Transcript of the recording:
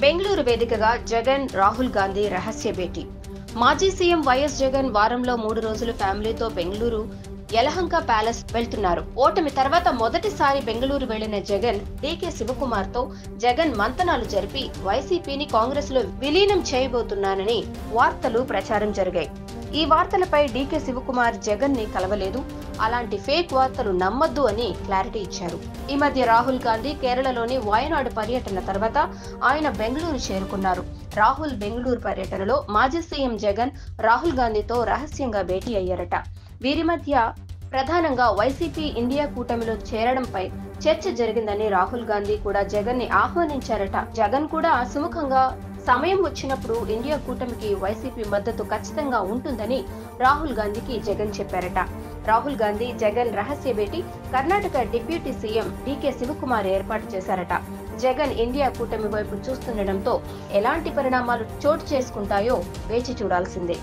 బెంగళూరు వేదికగా జగన్ రాహుల్ గాంధీ రహస్య భేటీ. మాజీ సీఎం వైఎస్ జగన్ వారంలో 3 రోజులు ఫ్యామిలీతో బెంగళూరు యలహంక ప్యాలెస్ వెళ్తున్నారు. ఓటమి తర్వాత మొదటిసారి బెంగళూరు వెళ్లిన జగన్ డీకే శివకుమార్ తో జగన్ మంతనాలు జరిపి వైసీపీని కాంగ్రెస్ లో విలీనం చేయబోతున్నానని వార్తలు ప్రచారం జరిగాయి. ఈ వార్తలపై డీకే శివకుమార్ జగన్ ని కలవలేదు, అలాంటి ఫేక్ వార్తలు నమ్మొద్దు అని క్లారిటీ ఇచ్చారు. ఈ మధ్య రాహుల్ గాంధీ కేరళలోని వయనాడు పర్యటన తర్వాత ఆయన బెంగళూరు చేరుకున్నారు. రాహుల్ బెంగళూరు పర్యటనలో మాజీ సీఎం జగన్ రాహుల్ గాంధీతో రహస్యంగా భేటీ అయ్యారట. వీరి మధ్య ప్రధానంగా వైసీపీ ఇండియా కూటమిలో చేరడంపై చర్చ జరిగిందని రాహుల్ గాంధీ కూడా జగన్ ని ఆహ్వానించారట. జగన్ కూడా సుముఖంగా సమయం వచ్చినప్పుడు ఇండియా కూటమికి వైసీపీ మద్దతు ఖచ్చితంగా ఉంటుందని రాహుల్ గాంధీకి జగన్ చెప్పారట. రాహుల్ గాంధీ జగన్ రహస్య భేటీ Karnataka deputy CM DK Shivakumar ఏర్పాటు చేశారట. జగన్ ఇండియా కూటమి వైపు చూస్తుండటంతో ఎలాంటి పరిణామాలు చోటు చేసుకుంటాయో వేచి చూడాల్సిందే.